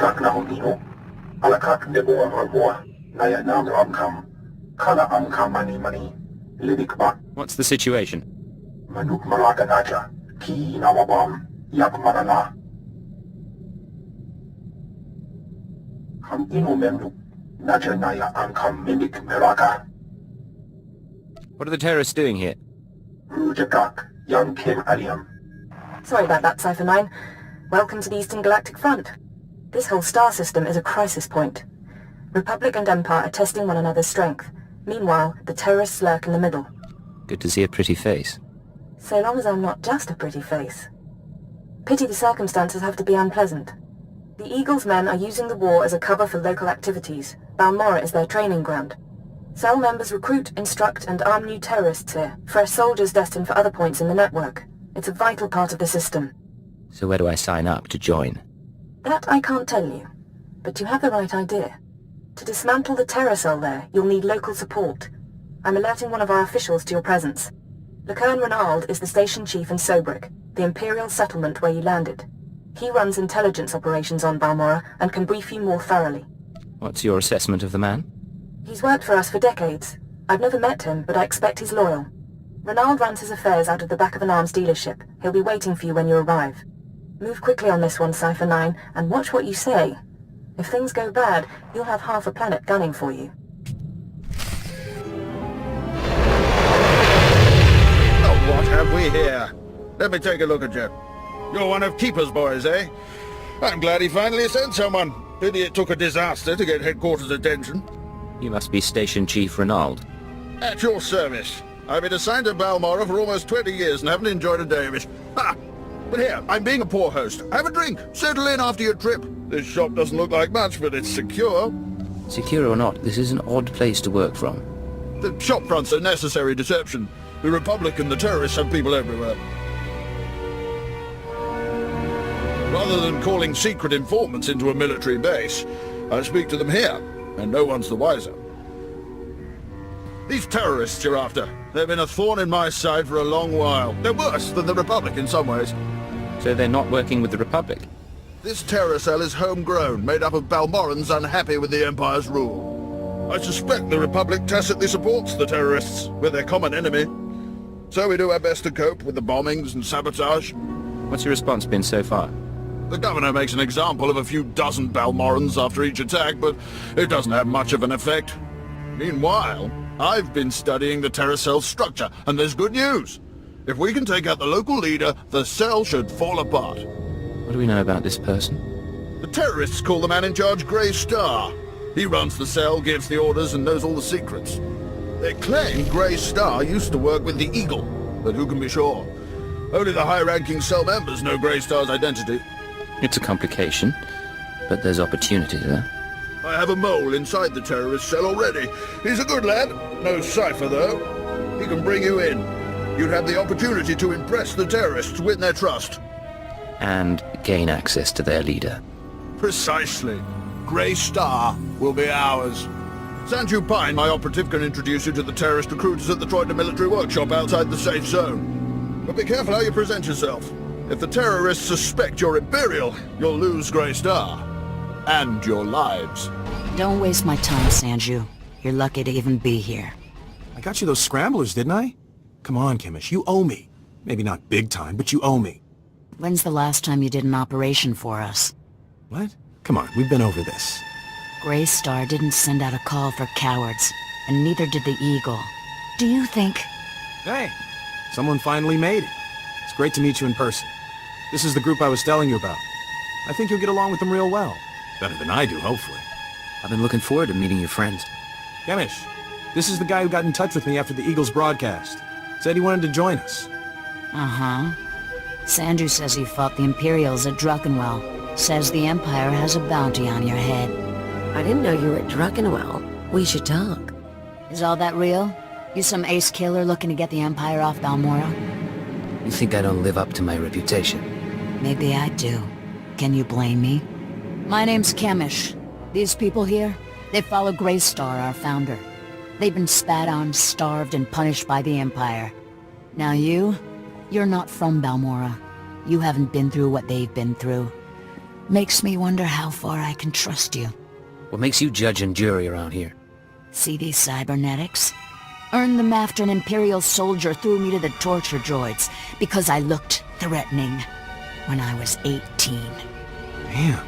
Kak Naunino, Alakak Nebo Magua, Naya Nam Ramkam, Kala Amka Mani, Lidikba, What's the situation? Manuk Maraka Naja, Ki Nawabam, Yak Marana. Kam Ino Memdu, Naja Naya Ankam Mimik Meraka. What are the terrorists doing here? Rujakak, Young Kim Aliam. Sorry about that, Cypher 9. Welcome to the Eastern Galactic Front. This whole star system is a crisis point. Republic and Empire are testing one another's strength. Meanwhile, the terrorists lurk in the middle. Good to see a pretty face. So long as I'm not just a pretty face. Pity the circumstances have to be unpleasant. The Eagle's men are using the war as a cover for local activities. Balmorra is their training ground. Cell members recruit, instruct, and arm new terrorists here, fresh soldiers destined for other points in the network. It's a vital part of the system. So where do I sign up to join? That I can't tell you, but you have the right idea. To dismantle the terror cell there, you'll need local support. I'm alerting one of our officials to your presence. Lieutenant Renald is the station chief in Sobrik, the Imperial settlement where you landed. He runs intelligence operations on Balmorra and can brief you more thoroughly. What's your assessment of the man? He's worked for us for decades. I've never met him, but I expect he's loyal. Renald runs his affairs out of the back of an arms dealership. He'll be waiting for you when you arrive. Move quickly on this one, Cypher 9, and watch what you say. If things go bad, you'll have half a planet gunning for you. Oh, what have we here? Let me take a look at you. You're one of Keeper's boys, eh? I'm glad he finally sent someone. Pity it took a disaster to get headquarters' attention. You must be Station Chief Renald. At your service. I've been assigned to Balmorra for almost 20 years and haven't enjoyed a day of it. Ha! But here, I'm being a poor host. Have a drink. Settle in after your trip. This shop doesn't look like much, but it's secure. Secure or not, this is an odd place to work from. The shop front's a necessary deception. The Republic and the terrorists have people everywhere. Rather than calling secret informants into a military base, I speak to them here, and no one's the wiser. These terrorists you're after, they've been a thorn in my side for a long while. They're worse than the Republic in some ways. So they're not working with the Republic? This terror cell is homegrown, made up of Balmorrans unhappy with the Empire's rule. I suspect the Republic tacitly supports the terrorists. We're their common enemy. So we do our best to cope with the bombings and sabotage. What's your response been so far? The governor makes an example of a few dozen Balmorrans after each attack, but it doesn't have much of an effect. Meanwhile, I've been studying the terror cell's structure, and there's good news. If we can take out the local leader, the cell should fall apart. What do we know about this person? The terrorists call the man in charge Grey Star. He runs the cell, gives the orders, and knows all the secrets. They claim Grey Star used to work with the Eagle, but who can be sure? Only the high-ranking cell members know Grey Star's identity. It's a complication, but there's opportunity there. I have a mole inside the terrorist cell already. He's a good lad. No cipher, though. He can bring you in. You'd have the opportunity to impress the terrorists, win their trust. And gain access to their leader. Precisely. Grey Star will be ours. Sanju Pine, my operative, can introduce you to the terrorist recruiters at the Troita military workshop outside the safe zone. But be careful how you present yourself. If the terrorists suspect you're Imperial, you'll lose Grey Star. And your lives. Don't waste my time, Sanju. You're lucky to even be here. I got you those scramblers, didn't I? Come on, Kimish, you owe me. Maybe not big time, but you owe me. When's the last time you did an operation for us? What? Come on, we've been over this. Grey Star didn't send out a call for cowards, and neither did the Eagle. Do you think... Hey, someone finally made it. It's great to meet you in person. This is the group I was telling you about. I think you'll get along with them real well. Better than I do, hopefully. I've been looking forward to meeting your friends. Kemish, this is the guy who got in touch with me after the Eagles broadcast. Said he wanted to join us. Uh-huh. Sanju says he fought the Imperials at Druckenwell. Says the Empire has a bounty on your head. I didn't know you were at Druckenwell. We should talk. Is all that real? You some ace killer looking to get the Empire off Balmorra? You think I don't live up to my reputation? Maybe I do. Can you blame me? My name's Kemish. These people here, they follow Grey Star, our founder. They've been spat on, starved, and punished by the Empire. Now you're not from Balmorra. You haven't been through what they've been through. Makes me wonder how far I can trust you. What makes you judge and jury around here? See these cybernetics? Earned them after an Imperial soldier threw me to the torture droids because I looked threatening when I was 18. Damn.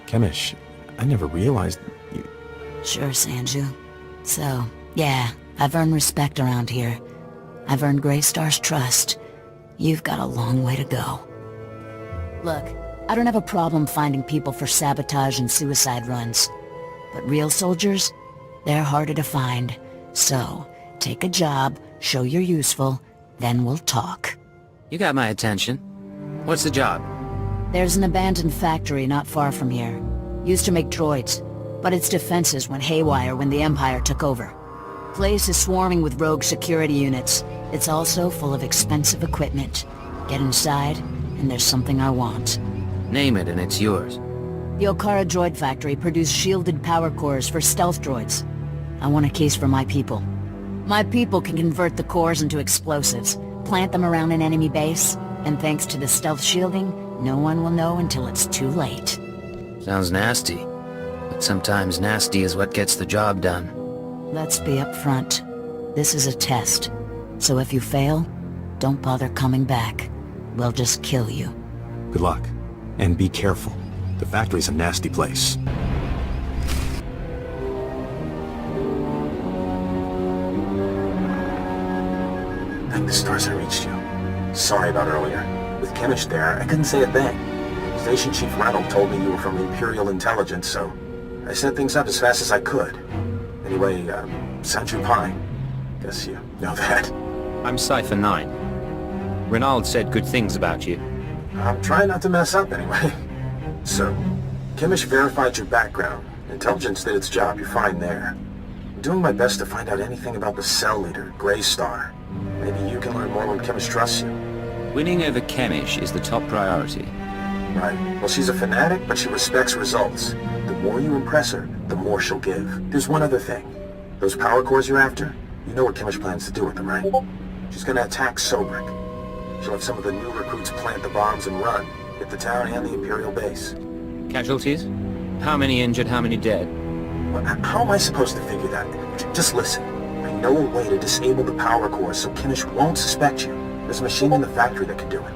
Kemish, I never realized you... Sure, Sanju. So, yeah, I've earned respect around here. I've earned Greystar's trust. You've got a long way to go. Look, I don't have a problem finding people for sabotage and suicide runs. But real soldiers, they're harder to find. So, take a job, show you're useful, then we'll talk. You got my attention. What's the job? There's an abandoned factory not far from here. Used to make droids, but its defenses went haywire when the Empire took over. Place is swarming with rogue security units. It's also full of expensive equipment. Get inside, and there's something I want. Name it and it's yours. The Okara droid factory produced shielded power cores for stealth droids. I want a case for my people. My people can convert the cores into explosives, plant them around an enemy base, and thanks to the stealth shielding, no one will know until it's too late. Sounds nasty. But sometimes nasty is what gets the job done. Let's be upfront. This is a test. So if you fail, don't bother coming back. We'll just kill you. Good luck. And be careful. The factory's a nasty place. Thank the stars I reached you. Sorry about earlier. With Kemish there, I couldn't say a thing. Station Chief Reynolds told me you were from Imperial Intelligence, so I set things up as fast as I could. Anyway, Sanju Pine. Guess you know that. I'm Cypher 9. Reynald said good things about you. I'm trying not to mess up anyway. So, Kemish verified your background. Intelligence did its job, you're fine there. I'm doing my best to find out anything about the cell leader, Greystar. Maybe you can learn more when Kemish trusts you. Winning over Kemish is the top priority. Right. Well, she's a fanatic, but she respects results. The more you impress her, the more she'll give. There's one other thing. Those power cores you're after, you know what Kemish plans to do with them, right? She's gonna attack Sobrik. She'll have some of the new recruits plant the bombs and run, hit the town and the Imperial base. Casualties? How many injured, how many dead? Well, how am I supposed to figure that? Just listen. I know a way to disable the power cores so Kemish won't suspect you. There's a machine in the factory that can do it.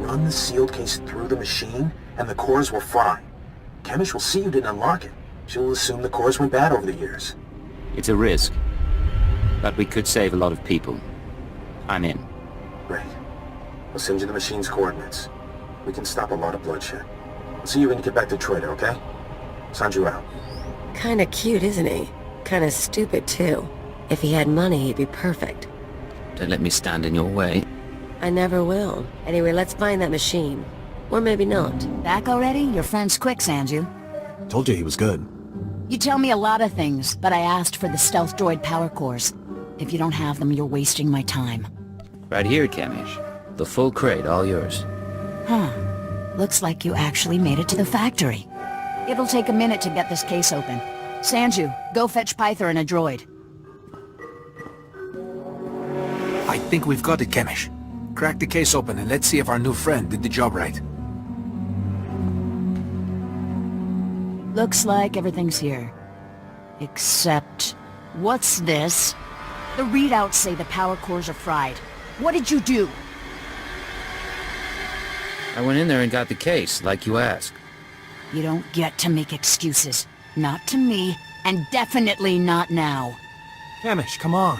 Run the sealed case through the machine, and the cores will fry. Kemish will see you didn't unlock it. She'll assume the cores went bad over the years. It's a risk. But we could save a lot of people. I'm in. Great. I'll send you the machine's coordinates. We can stop a lot of bloodshed. I'll see you when you get back to Troida, okay? Sanju out. Kinda cute, isn't he? Kinda stupid, too. If he had money, he'd be perfect. Don't let me stand in your way. I never will. Anyway, let's find that machine. Or maybe not. Back already? Your friend's quick, Sanju. Told you he was good. You tell me a lot of things, but I asked for the stealth droid power cores. If you don't have them, you're wasting my time. Right here, Kemish. The full crate, all yours. Huh. Looks like you actually made it to the factory. It'll take a minute to get this case open. Sanju, go fetch Pyther and a droid. I think we've got it, Kemish. Crack the case open and let's see if our new friend did the job right. Looks like everything's here. Except... what's this? The readouts say the power cores are fried. What did you do? I went in there and got the case, like you asked. You don't get to make excuses. Not to me, and definitely not now. Kemish, come on.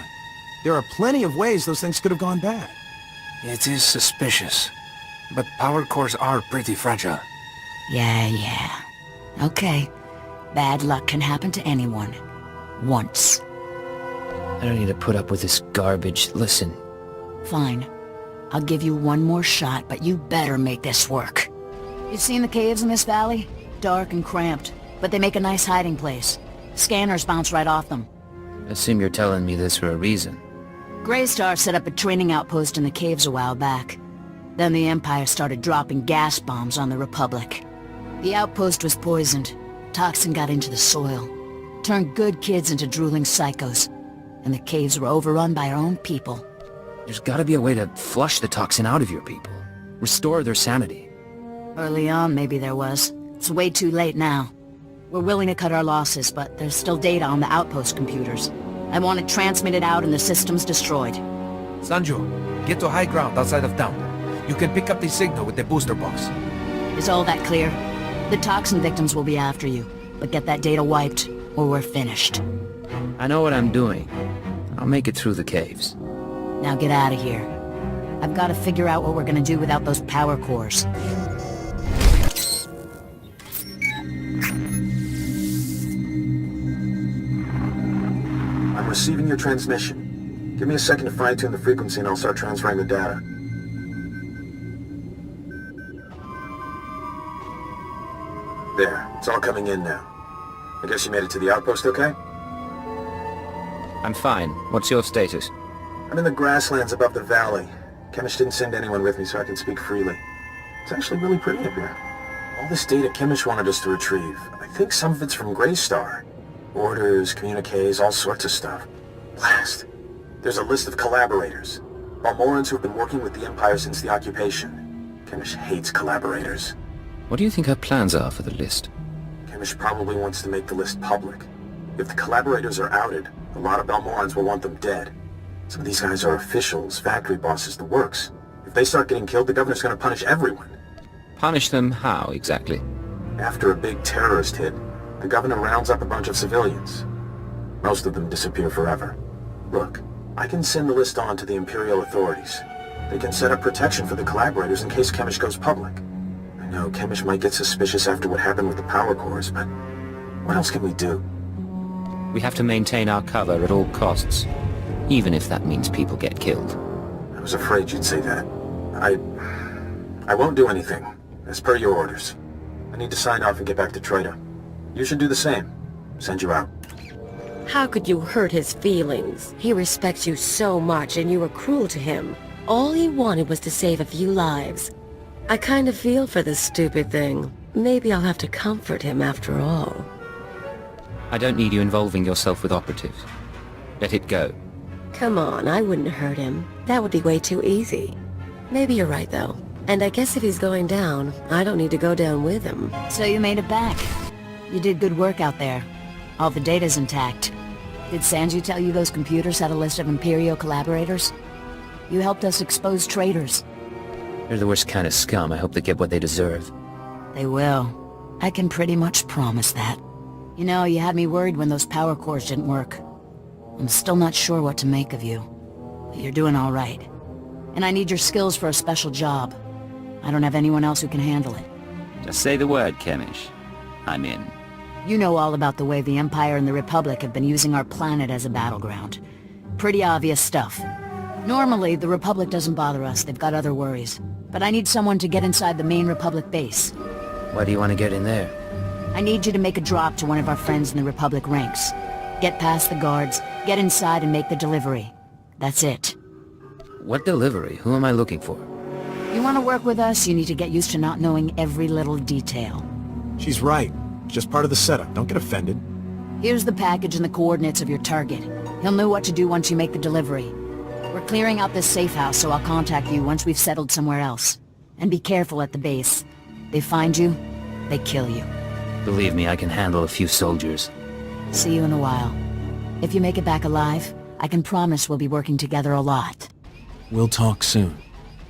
There are plenty of ways those things could have gone bad. It is suspicious. But power cores are pretty fragile. Yeah. Okay. Bad luck can happen to anyone. Once. I don't need to put up with this garbage. Listen. Fine. I'll give you one more shot, but you better make this work. You seen the caves in this valley? Dark and cramped, but they make a nice hiding place. Scanners bounce right off them. Assume you're telling me this for a reason. Greystar set up a training outpost in the caves a while back. Then the Empire started dropping gas bombs on the Republic. The outpost was poisoned. Toxin got into the soil. Turned good kids into drooling psychos. And the caves were overrun by our own people. There's gotta be a way to flush the toxin out of your people. Restore their sanity. Early on, maybe there was. It's way too late now. We're willing to cut our losses, but there's still data on the outpost computers. I want it transmitted out and the systems destroyed. Sanju, get to high ground outside of town. You can pick up the signal with the booster box. Is all that clear? The toxin victims will be after you, but get that data wiped, or we're finished. I know what I'm doing. I'll make it through the caves. Now get out of here. I've got to figure out what we're gonna do without those power cores. I'm receiving your transmission. Give me a second to fine-tune the frequency and I'll start transferring the data. There, it's all coming in now. I guess you made it to the outpost okay? I'm fine. What's your status? I'm in the grasslands above the valley. Chemish didn't send anyone with me so I can speak freely. It's actually really pretty up here. All this data Chemish wanted us to retrieve. I think some of it's from Greystar. Orders, communiques, all sorts of stuff. Blast. There's a list of collaborators. Balmorrans who've been working with the Empire since the occupation. Chemish hates collaborators. What do you think her plans are for the list? Chemish probably wants to make the list public. If the collaborators are outed, a lot of Balmorrans will want them dead. Some of these guys are officials, factory bosses, the works. If they start getting killed, the governor's gonna punish everyone. Punish them how, exactly? After a big terrorist hit, the governor rounds up a bunch of civilians. Most of them disappear forever. Look, I can send the list on to the Imperial authorities. They can set up protection for the collaborators in case Chemish goes public. I know Chemish might get suspicious after what happened with the power cores, but what else can we do? We have to maintain our cover at all costs, even if that means people get killed. I was afraid you'd say that. I won't do anything, as per your orders. I need to sign off and get back to Troida. You should do the same. Send you out. How could you hurt his feelings? He respects you so much and you were cruel to him. All he wanted was to save a few lives. I kind of feel for this stupid thing. Maybe I'll have to comfort him after all. I don't need you involving yourself with operatives. Let it go. Come on, I wouldn't hurt him. That would be way too easy. Maybe you're right, though. And I guess if he's going down, I don't need to go down with him. So you made it back. You did good work out there. All the data's intact. Did Sanju tell you those computers had a list of Imperial collaborators? You helped us expose traitors. They're the worst kind of scum. I hope they get what they deserve. They will. I can pretty much promise that. You know, you had me worried when those power cores didn't work. I'm still not sure what to make of you. But you're doing all right. And I need your skills for a special job. I don't have anyone else who can handle it. Just say the word, Chemish. I'm in. You know all about the way the Empire and the Republic have been using our planet as a battleground. Pretty obvious stuff. Normally, the Republic doesn't bother us. They've got other worries. But I need someone to get inside the main Republic base. Why do you want to get in there? I need you to make a drop to one of our friends in the Republic ranks. Get past the guards, get inside and make the delivery. That's it. What delivery? Who am I looking for? You want to work with us, you need to get used to not knowing every little detail. She's right. Just part of the setup. Don't get offended. Here's the package and the coordinates of your target. He'll know what to do once you make the delivery. We're clearing out this safe house, so I'll contact you once we've settled somewhere else. And be careful at the base. They find you, they kill you. Believe me, I can handle a few soldiers. See you in a while. If you make it back alive, I can promise we'll be working together a lot. We'll talk soon.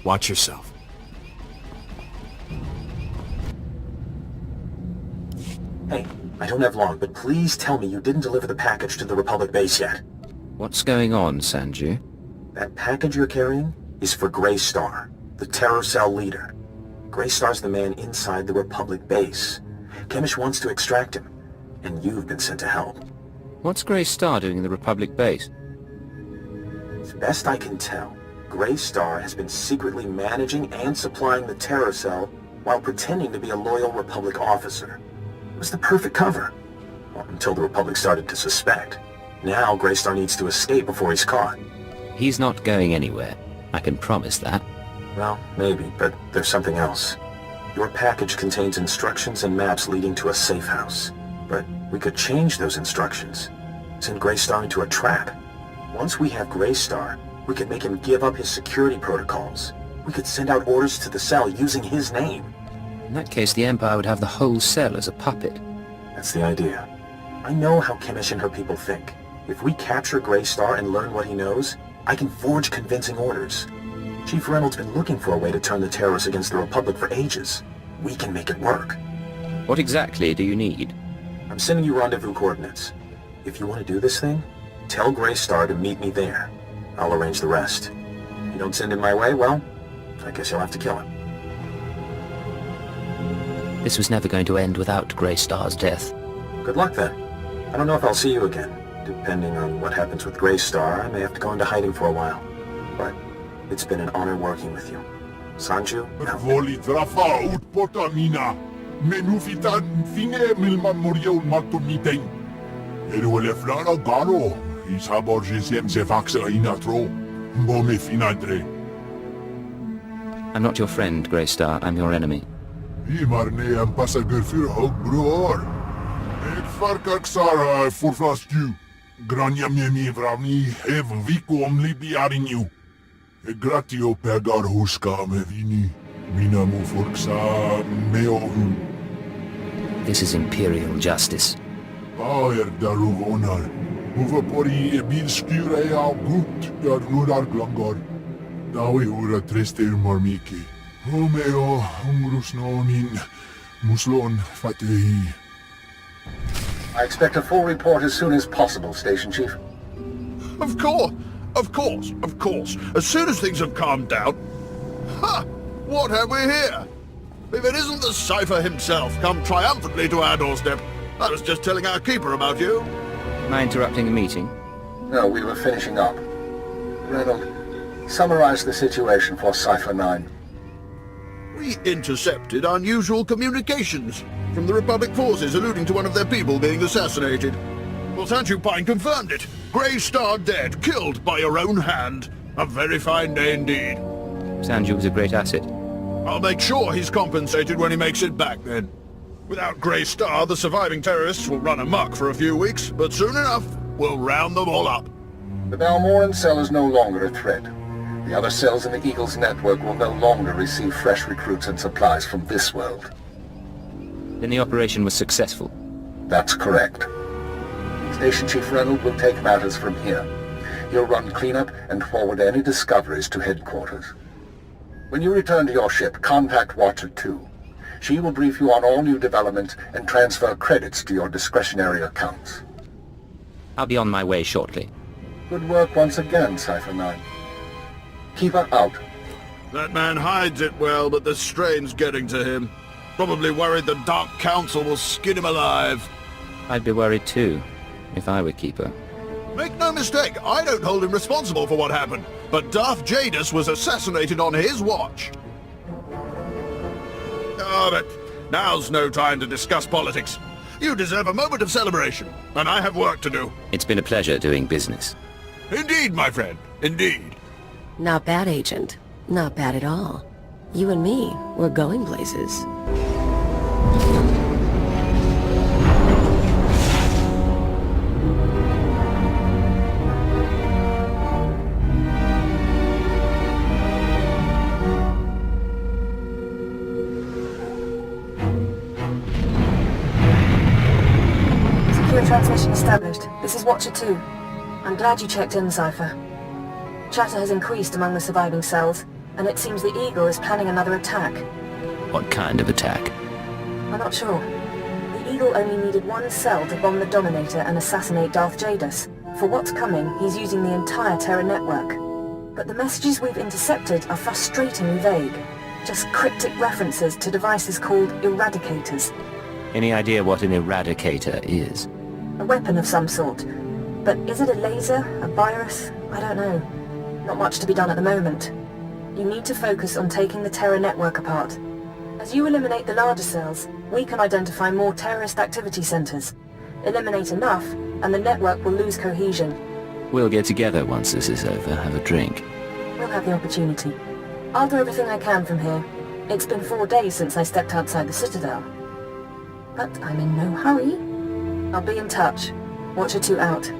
Watch yourself. Hey, I don't have long, but please tell me you didn't deliver the package to the Republic base yet. What's going on, Sanju? That package you're carrying is for Greystar, the terror cell leader. Greystar's the man inside the Republic base. Chemish wants to extract him, and you've been sent to help. What's Greystar doing in the Republic base? As best I can tell, Greystar has been secretly managing and supplying the terror cell while pretending to be a loyal Republic officer. It was the perfect cover. Well, until the Republic started to suspect. Now Greystar needs to escape before he's caught. He's not going anywhere. I can promise that. Well, maybe, but there's something else. Your package contains instructions and maps leading to a safe house. But we could change those instructions. Send Greystar into a trap. Once we have Greystar, we could make him give up his security protocols. We could send out orders to the cell using his name. In that case, the Empire would have the whole cell as a puppet. That's the idea. I know how Kemish and her people think. If we capture Greystar and learn what he knows, I can forge convincing orders. Chief Reynolds been looking for a way to turn the terrorists against the Republic for ages. We can make it work. What exactly do you need? I'm sending you rendezvous coordinates. If you want to do this thing, tell Greystar to meet me there. I'll arrange the rest. If you don't send him my way, well, I guess you'll have to kill him. This was never going to end without Greystar's death. Good luck then. I don't know if I'll see you again. Depending on what happens with Greystar, I may have to go into hiding for a while. But it's been an honor working with you. Sanju, out. Voli trafa ut potamina. Menufitan fine mil memorial matumiteng. Eruele flana garo. Isabor jesem se faxa inatro. Bome finadre. I'm not your friend, Greystar. I'm your enemy. Imarne am passager für hoog broer. Ik varkak Sara forvast you. Grania mi vravni hev viku om libiarinju. Gratio pegar huska me vini. Mina mu forksa meohu. This is Imperial justice. Baer daruvonar. Uvapori ebil skure al gut dar nudar glangor. Dawi ura triste marmiki. Homeo umgrus nomin muslon fatehi. I expect a full report as soon as possible, Station Chief. Of course. As soon as things have calmed down. Ha! What have we here? If it isn't the Cypher himself, come triumphantly to our doorstep. I was just telling our keeper about you. Am I interrupting a meeting? No, we were finishing up. Reynolds, summarize the situation for Cypher 9. We intercepted unusual communications from the Republic forces alluding to one of their people being assassinated. Well, Sanju Pine confirmed it. Greystar dead, killed by your own hand. A very fine day indeed. Sanju was a great asset. I'll make sure he's compensated when he makes it back then. Without Greystar, the surviving terrorists will run amok for a few weeks, but soon enough, we'll round them all up. The Balmorran cell is no longer a threat. The other cells in the Eagle's network will no longer receive fresh recruits and supplies from this world. Then the operation was successful. That's correct. Station Chief Reynolds will take matters from here. He'll run cleanup and forward any discoveries to headquarters. When you return to your ship, contact Watcher 2. She will brief you on all new developments and transfer credits to your discretionary accounts. I'll be on my way shortly. Good work once again, Cypher 9. Keep her out. That man hides it well, but the strain's getting to him. Probably worried the Dark Council will skin him alive. I'd be worried too, if I were Keeper. Make no mistake, I don't hold him responsible for what happened, but Darth Jadus was assassinated on his watch. Oh, but now's no time to discuss politics. You deserve a moment of celebration, and I have work to do. It's been a pleasure doing business. Indeed, my friend, indeed. Not bad, Agent. Not bad at all. You and me, we're going places. Secure transmission established. This is Watcher 2. I'm glad you checked in, Cypher. Chatter has increased among the surviving cells, and it seems the Eagle is planning another attack. What kind of attack? I'm not sure. The Eagle only needed one cell to bomb the Dominator and assassinate Darth Jadus. For what's coming, he's using the entire Terra network. But the messages we've intercepted are frustratingly vague. Just cryptic references to devices called Eradicators. Any idea what an Eradicator is? A weapon of some sort. But is it a laser? A virus? I don't know. Not much to be done at the moment. You need to focus on taking the Terra network apart. As you eliminate the larger cells, we can identify more terrorist activity centers. Eliminate enough, and the network will lose cohesion. We'll get together once this is over, have a drink. We'll have the opportunity. I'll do everything I can from here. It's been 4 days since I stepped outside the Citadel. But I'm in no hurry. I'll be in touch. Watcher 2 out.